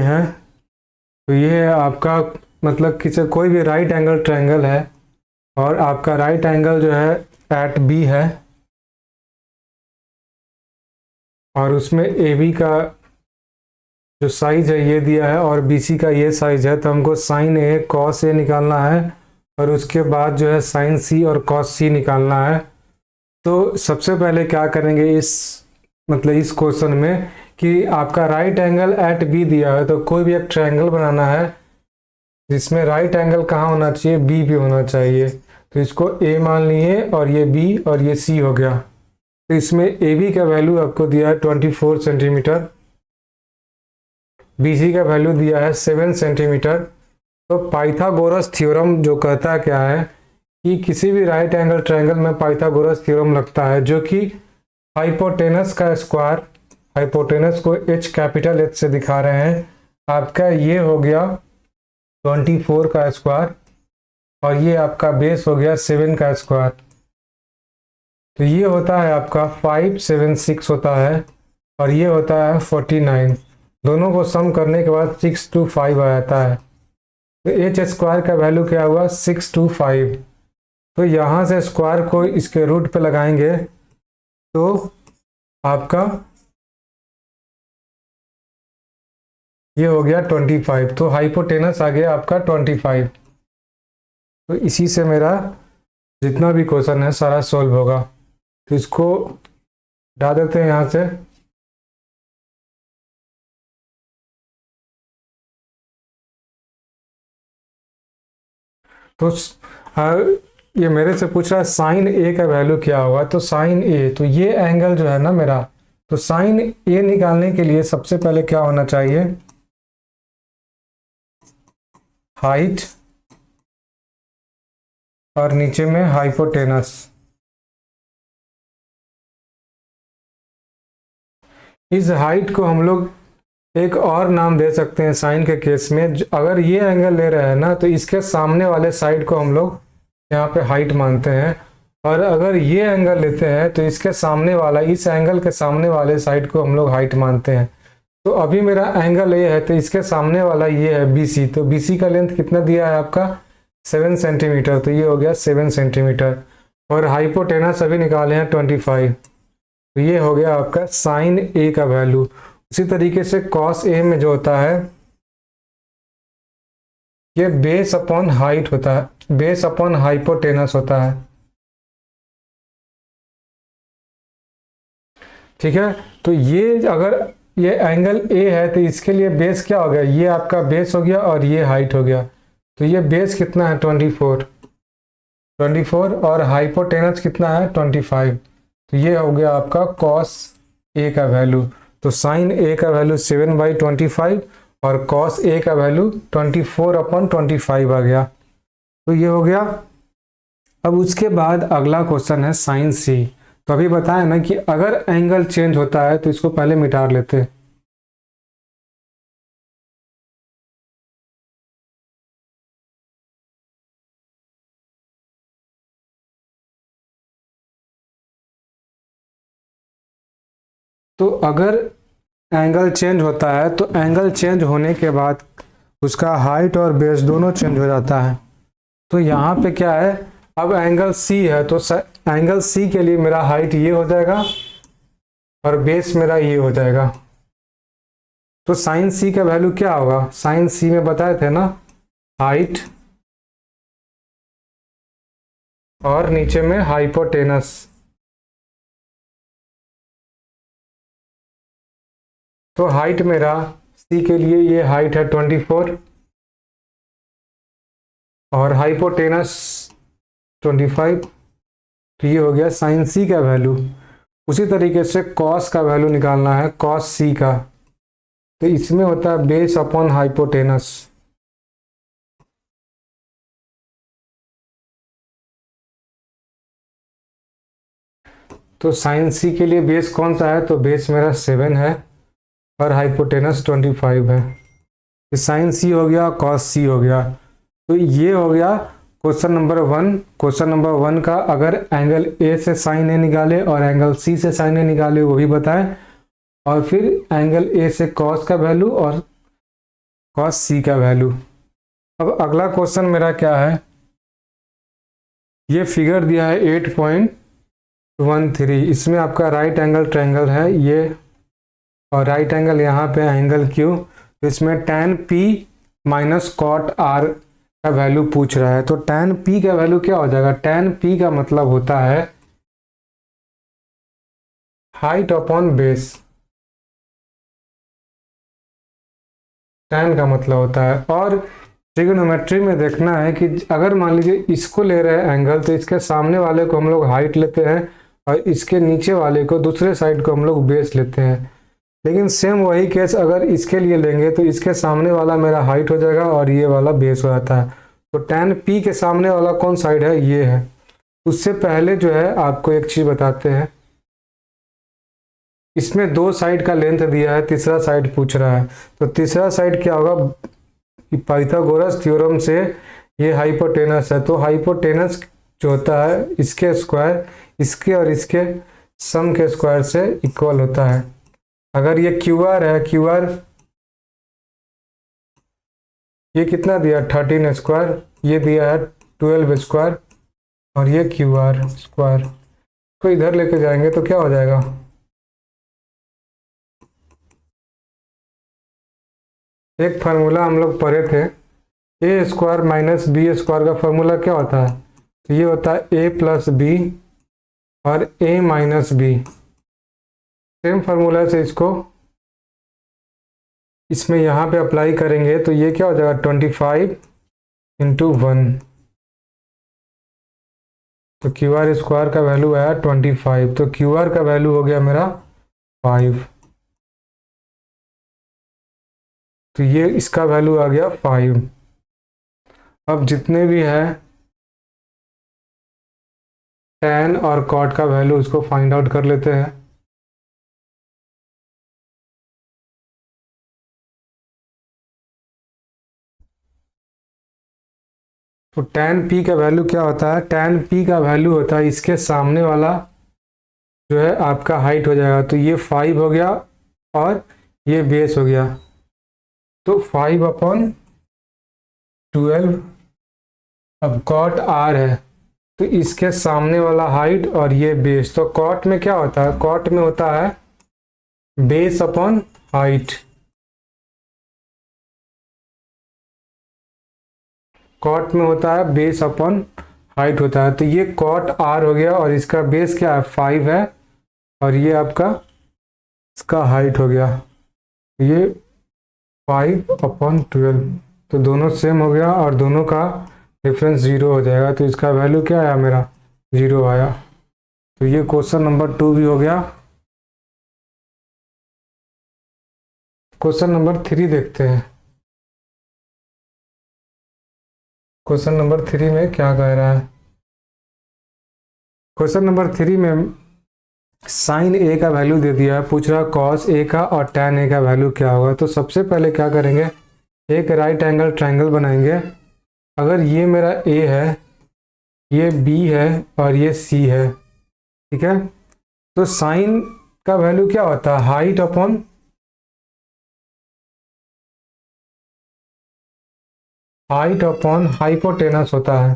है। तो ये है आपका, मतलब कि कोई भी राइट एंगल ट्रायंगल है और आपका राइट एंगल जो है एट बी है और उसमें ए बी का जो साइज है ये दिया है और बी सी का ये साइज है, तो हमको साइन ए कॉस ए निकालना है और उसके बाद जो है साइन सी और कॉस सी निकालना है। तो सबसे पहले क्या करेंगे इस मतलब इस क्वेश्चन में कि आपका राइट एंगल एट बी दिया है, तो कोई भी एक ट्रायंगल बनाना है जिसमें राइट एंगल कहाँ होना चाहिए, बी पे होना चाहिए। तो इसको ए मान लिए और ये बी और ये सी हो गया। तो इसमें ए बी का वैल्यू आपको दिया है 24 सेंटीमीटर, बी सी का वैल्यू दिया है 7 सेंटीमीटर। तो पाइथागोरस थ्योरम जो कहता है क्या है कि किसी भी राइट एंगल ट्रायंगल में पाइथागोरस थ्योरम लगता है, जो कि हाइपोटेनस का स्क्वायर, हाइपोटेनस को एच कैपिटल एच से दिखा रहे हैं, आपका ये हो गया 24 का स्क्वायर और ये आपका बेस हो गया 7 का स्क्वायर। तो ये होता है आपका 576 होता है और ये होता है 49। दोनों को सम करने के बाद 625 आ जाता है। तो एच स्क्वायर का वैल्यू क्या हुआ 625। तो यहाँ से स्क्वायर को इसके रूट पे लगाएंगे तो आपका ये हो गया 25। तो हाइपोटेनस आ गया आपका 25। तो इसी से मेरा जितना भी क्वेश्चन है सारा सॉल्व होगा। तो इसको डाल देते हैं यहाँ से। तो ये मेरे से पूछ रहा है साइन ए का वैल्यू क्या होगा। तो साइन ए, तो ये एंगल जो है ना मेरा, तो साइन ए निकालने के लिए सबसे पहले क्या होना चाहिए, हाइट और नीचे में हाइपोटेनस। इस हाइट को हम लोग एक और नाम दे सकते हैं साइन के केस में। अगर ये एंगल ले रहे हैं ना तो इसके सामने वाले साइड को हम लोग यहाँ पे हाइट मानते हैं, और अगर ये एंगल लेते हैं तो इसके सामने वाला, इस एंगल के सामने वाले साइड को हम लोग हाइट मानते हैं। तो अभी मेरा एंगल ये है तो इसके सामने वाला ये है बी सी। तो बी सी का लेंथ कितना दिया है आपका 7 सेंटीमीटर। तो ये हो गया 7 सेंटीमीटर और हाइपोटेनस अभी निकाले हैं 25। तो ये हो गया आपका साइन ए का वैल्यू। उसी तरीके से कॉस ए में जो होता है ये बेस अपॉन हाइट होता है, बेस अपॉन हाइपोटेनस होता है। ठीक है, तो ये अगर ये एंगल ए है तो इसके लिए बेस क्या हो गया, ये आपका बेस हो गया और ये हाइट हो गया। तो ये बेस कितना है 24 और हाइपोटेनस कितना है 25। तो ये हो गया आपका कॉस ए का वैल्यू। तो साइन ए का वैल्यू 7/25 और कॉस ए का वैल्यू 24/25 आ गया। तो ये हो गया। अब उसके बाद अगला क्वेश्चन है साइन सी। तो अभी बताया ना कि अगर एंगल चेंज होता है तो इसको पहले मिटा लेते हैं। तो अगर एंगल चेंज होता है तो एंगल चेंज होने के बाद उसका हाइट और बेस दोनों चेंज हो जाता है। तो यहाँ पे क्या है, अब एंगल सी है तो एंगल सी के लिए मेरा हाइट ये हो जाएगा और बेस मेरा ये हो जाएगा। तो साइन सी का वैल्यू क्या होगा, साइन सी में बताए थे ना, हाइट और नीचे में हाइपोटेनस। तो हाइट मेरा सी के लिए ये हाइट है 24 और हाइपोटेनस 25। तो ये हो गया साइन सी का वैल्यू। उसी तरीके से कॉस का वैल्यू निकालना है, कॉस सी का। तो इसमें होता है बेस अपॉन हाइपोटेनस। तो साइन सी के लिए बेस कौन सा है, तो बेस मेरा 7 है और हाइपोटेनस 25 है। तो साइन सी हो गया, कॉस सी हो गया। तो ये हो गया क्वेश्चन नंबर 1। क्वेश्चन नंबर 1 का अगर एंगल ए से साइन ए निकाले और एंगल सी से साइन ए निकाले वो भी बताएं, और फिर एंगल ए से कॉस का वैल्यू और कॉस सी का वैल्यू। अब अगला क्वेश्चन मेरा क्या है, ये फिगर दिया है 8.13, इसमें आपका राइट एंगल ट्रायंगल है ये, और राइट एंगल यहाँ पे एंगल क्यू, तो इसमें tan P minus cot R का वैल्यू पूछ रहा है। तो tan P का वैल्यू क्या हो जाएगा, tan P का मतलब होता है हाइट अपॉन बेस, tan का मतलब होता है। और ट्रिग्नोमेट्री में देखना है कि अगर मान लीजिए इसको ले रहे हैं एंगल, तो इसके सामने वाले को हम लोग हाइट लेते हैं और इसके नीचे वाले को, दूसरे साइड को हम लोग बेस लेते हैं। लेकिन सेम वही केस अगर इसके लिए लेंगे तो इसके सामने वाला मेरा हाइट हो जाएगा और ये वाला बेस हो जाता है। तो tan P के सामने वाला कौन साइड है, ये है। उससे पहले जो है आपको एक चीज बताते हैं, इसमें दो साइड का लेंथ दिया है, तीसरा साइड पूछ रहा है। तो तीसरा साइड क्या होगा, पाइथागोरस थ्योरम से ये हाइपोटेनस है, तो हाइपोटेनस जो होता है इसके स्क्वायर इसके और इसके सम के स्क्वायर से इक्वल होता है। अगर ये QR है, QR ये कितना दिया 13 स्क्वायर, ये दिया है 12 स्क्वायर, और ये QR स्क्वायर को इधर लेके जाएंगे तो क्या हो जाएगा, एक फार्मूला हम लोग पढ़े थे, A square minus B square का फार्मूला क्या होता है, तो ये होता है a प्लस बी और a minus B. Same formula से इसको इसमें यहाँ पे अप्लाई करेंगे तो ये क्या हो जाएगा 25 इंटू 1, तो QR स्क्वायर का वैल्यू आया 25, तो QR का वैल्यू हो गया मेरा 5, तो ये इसका वैल्यू आ गया 5। अब जितने भी है tan और cot का वैल्यू उसको फाइंड आउट कर लेते हैं। तो tan P का वैल्यू क्या होता है, tan P का वैल्यू होता है इसके सामने वाला जो है आपका हाइट हो जाएगा, तो ये 5 हो गया और ये बेस हो गया, तो 5/12। अब cot R है तो इसके सामने वाला हाइट और ये बेस, तो cot में क्या होता है, cot में होता है बेस अपॉन हाइट, कॉट में होता है बेस अपॉन हाइट होता है। तो ये कॉट R हो गया और इसका बेस क्या है 5 है, और ये आपका इसका हाइट हो गया, ये 5/12, तो दोनों सेम हो गया और दोनों का डिफरेंस 0 हो जाएगा, तो इसका वैल्यू क्या आया मेरा 0 आया। तो ये क्वेश्चन नंबर 2 भी हो गया। क्वेश्चन नंबर 3 देखते हैं। क्वेश्चन नंबर 3 में क्या कह रहा है, क्वेश्चन नंबर 3 में साइन A का वैल्यू दे दिया है, पूछ रहा कॉस A का और tan A का वैल्यू क्या होगा। तो सबसे पहले क्या करेंगे, एक राइट एंगल ट्रायंगल बनाएंगे। अगर ये मेरा A है, ये B है और ये C है, ठीक है, तो साइन का वैल्यू क्या होता है, हाइट अपॉन हाइपोटेनस होता है।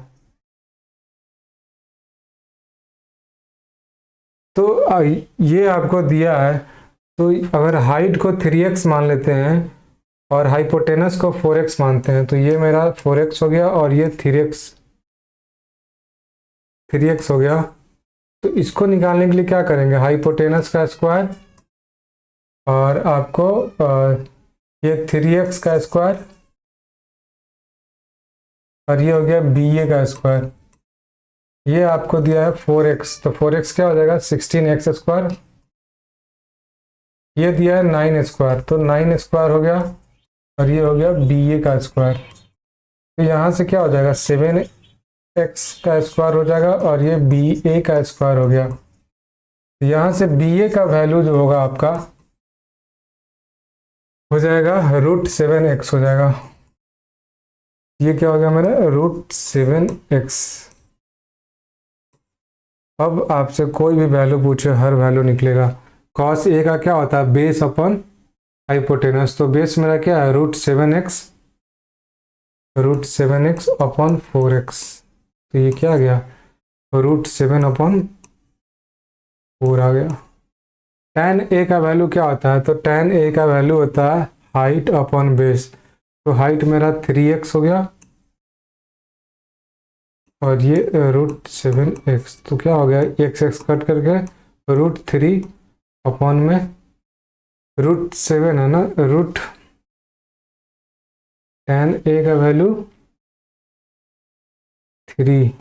तो ये आपको दिया है, तो अगर हाइट को 3x मान लेते हैं और हाइपोटेनस को 4x मानते हैं, तो ये मेरा 4x हो गया और ये 3x हो गया। तो इसको निकालने के लिए क्या करेंगे, हाइपोटेनस का स्क्वायर और आपको ये 3x का स्क्वायर और ये हो गया BA का स्क्वायर, ये आपको दिया है 4x, तो 4x क्या हो जाएगा 16x स्क्वायर, ये दिया है 9 स्क्वायर, तो 9 स्क्वायर हो गया और ये हो गया BA का स्क्वायर। तो यहाँ से क्या हो जाएगा 7x का स्क्वायर हो जाएगा और ये BA का स्क्वायर हो गया। तो यहाँ से BA का वैल्यू जो होगा आपका हो जाएगा √7x हो जाएगा, ये क्या हो गया मेरा √7x। अब आपसे कोई भी वैल्यू पूछे हर वैल्यू निकलेगा। कॉस A का क्या होता है बेस अपॉन हाइपोटेनस, तो बेस मेरा क्या है √7x √7x अपॉन 4x। तो ये क्या आ गया, √7 अपॉन 4 आ गया। tan a का वैल्यू क्या होता है, तो tan a का वैल्यू होता है हाइट अपॉन बेस। तो हाइट मेरा 3x हो गया और ये √7x, तो क्या हो गया, x कट करके √3 अपॉन में √7 है ना, रूट tan a का वैल्यू 3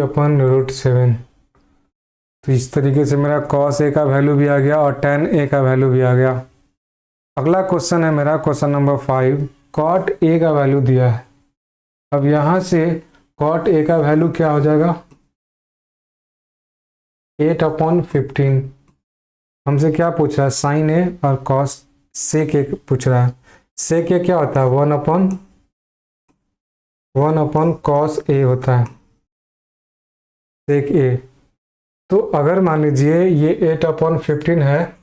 अपॉन √7। तो इस तरीके से मेरा cos a का वैल्यू भी आ गया और tan a का वैल्यू भी आ गया। अगला क्वेश्चन है मेरा क्वेश्चन नंबर 5, cot a का वैल्यू दिया है। अब यहाँ से cot a का वैल्यू क्या हो जाएगा, 8 अपॉन 15। हमसे क्या पूछ रहा है, साइन ए और cos sec a पूछ रहा है। sec a क्या होता है, 1 अपॉन cos a होता है, sec a। तो अगर मान लीजिए ये 8 अपॉन 15 है,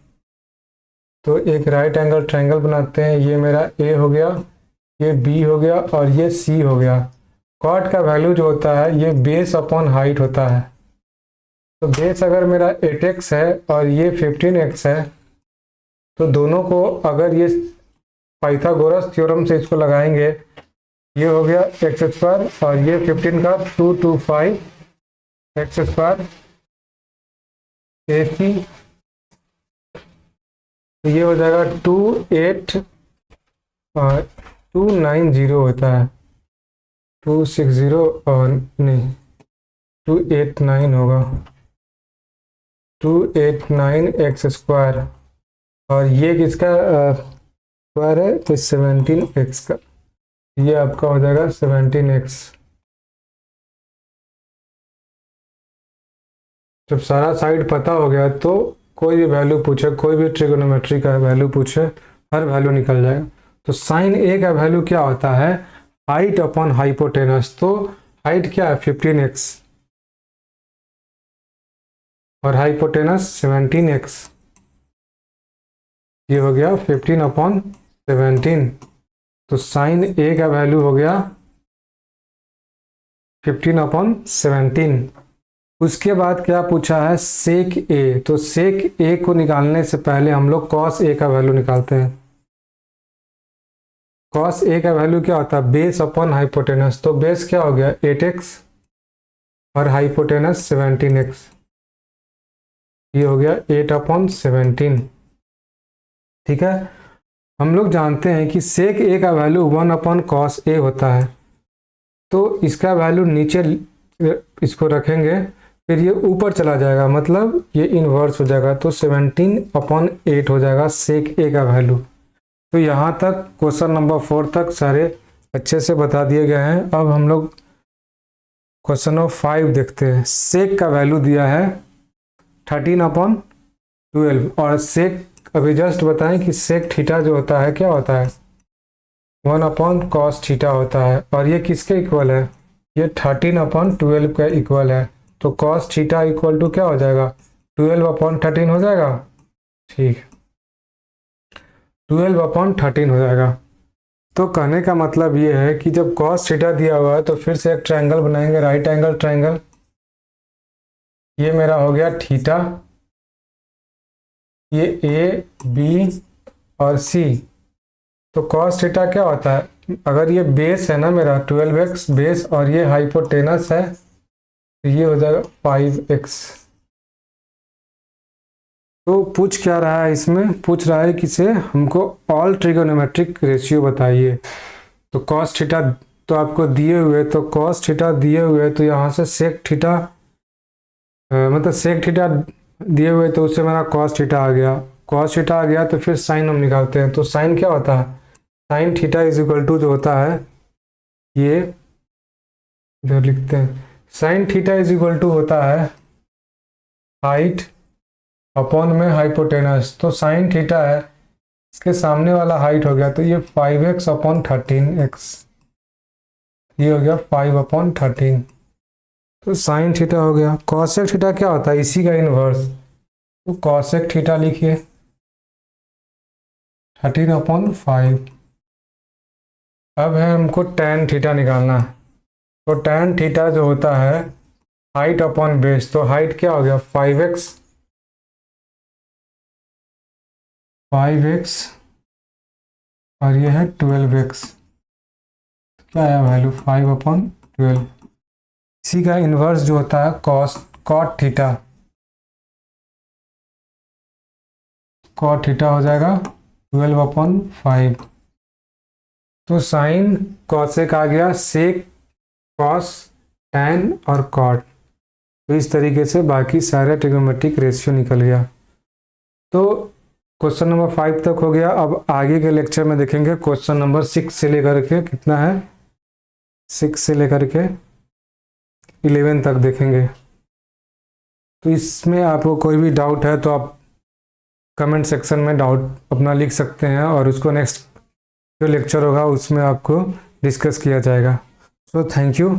तो एक राइट एंगल ट्रायंगल बनाते हैं। ये मेरा a हो गया, ये b हो गया और ये c हो गया। कॉट का वैल्यू जो होता है ये बेस अपॉन हाइट होता है। तो बेस अगर मेरा 8x है और ये 15x है, तो दोनों को अगर ये पाइथागोरस थ्योरम से इसको लगाएंगे, ये हो गया x² और ये 15 का 225 x² AC। तो ये हो जाएगा 290 होता है, 260 और नहीं 289 होगा, 289x²। और ये किसका स्क्वायर है, तो 17x का, ये आपका हो जाएगा 17x। जब सारा साइड पता हो गया तो कोई भी वैल्यू पूछे, कोई भी ट्रिगोनोमेट्री का वैल्यू पूछे, हर वैल्यू निकल जाएगा। तो साइन ए का वैल्यू क्या होता है, हाइट अपॉन हाइपोटेनस। तो हाइट क्या है 15x और हाइपोटेनस 17x। ये हो गया 15 अपॉन 17। तो साइन ए का वैल्यू हो गया 15 अपॉन 17। उसके बाद क्या पूछा है, सेक ए। तो सेक ए को निकालने से पहले हम लोग कॉस ए का वैल्यू निकालते हैं। कॉस ए का वैल्यू क्या होता है, बेस अपॉन हाइपोटेनस। तो बेस क्या हो गया 8x और हाइपोटेनस 17x। ये हो गया 8 अपॉन 17। ठीक है, हम लोग जानते हैं कि सेक ए का वैल्यू 1 अपॉन कॉस ए होता है। तो इसका वैल्यू नीचे इसको रखेंगे, फिर ये ऊपर चला जाएगा, मतलब ये इन्वर्स हो जाएगा। तो 17 अपॉन 8 हो जाएगा सेक ए का वैल्यू। तो यहाँ तक क्वेश्चन नंबर 4 तक सारे अच्छे से बता दिए गए हैं। अब हम लोग क्वेश्चन नंबर 5 देखते हैं। सेक का वैल्यू दिया है 13 अपॉन 12 और सेक अभी जस्ट बताएं कि सेक थीटा जो होता है क्या होता है, 1 अपॉन कॉस थीटा होता है। और ये किसके इक्वल है, ये 13 अपॉन 12 का इक्वल है। तो कॉस थीटा इक्वल टू क्या हो जाएगा, 12 अपॉन 13 हो जाएगा। ठीक, 12 अपॉन 13 हो जाएगा। तो कहने का मतलब ये है कि जब कॉस थीटा दिया हुआ है तो फिर से एक ट्रायंगल बनाएंगे, राइट एंगल ट्रायंगल। ये मेरा हो गया थीटा, ये ए बी और सी। तो कॉस थीटा क्या होता है, अगर ये बेस है ना मेरा 12x बेस और ये हाइपोटेनस है, तो ये हो जाएगा 5x। तो पूछ क्या रहा है इसमें, पूछ रहा है कि से हमको ऑल ट्रिगोनोमेट्रिक रेशियो बताइए। तो कॉस थीटा तो आपको दिए हुए, तो कॉस थीटा दिए हुए, तो यहाँ से सेक थीटा मतलब सेक थीटा दिए हुए, तो उससे मेरा कॉस थीटा आ गया। कॉस थीटा आ गया तो फिर साइन हम निकालते हैं। तो साइन क्या होता है, sine theta is equal to जो होता है, ये इधर लिखते हैं, sine theta is equal to होता है हाइट अपॉन में हाइपोटेनस। तो साइन थीटा है, इसके सामने वाला हाइट हो गया, तो ये 5x अपॉन 13x, ये हो गया 5 अपॉन 13। तो साइन थीटा हो गया। कॉसेक थीटा क्या होता है, इसी का इनवर्स। तो कॉसेक थीटा लिखिए 13 अपॉन 5। अब है हमको tan थीटा निकालना। तो tan थीटा जो होता है हाइट अपॉन बेस, तो हाइट क्या हो गया 5x और ये है 12x, क्या आया वैल्यू 5/12। इसी का इन्वर्स जो होता है कॉट थीटा, हो जाएगा 12/5। तो साइन कॉसेक आ गया, सेक, कॉस, टैन और कॉट। तो इस तरीके से बाकी सारे ट्रिग्नोमेट्रिक रेशियो निकल गया। तो क्वेश्चन नंबर 5 तक हो गया। अब आगे के लेक्चर में देखेंगे क्वेश्चन नंबर 6 से लेकर के, कितना है 6 से लेकर के 11 तक देखेंगे। तो इसमें आपको कोई भी डाउट है तो आप कमेंट सेक्शन में डाउट अपना लिख सकते हैं और उसको नेक्स्ट जो लेक्चर होगा उसमें आपको डिस्कस किया जाएगा। So thank you.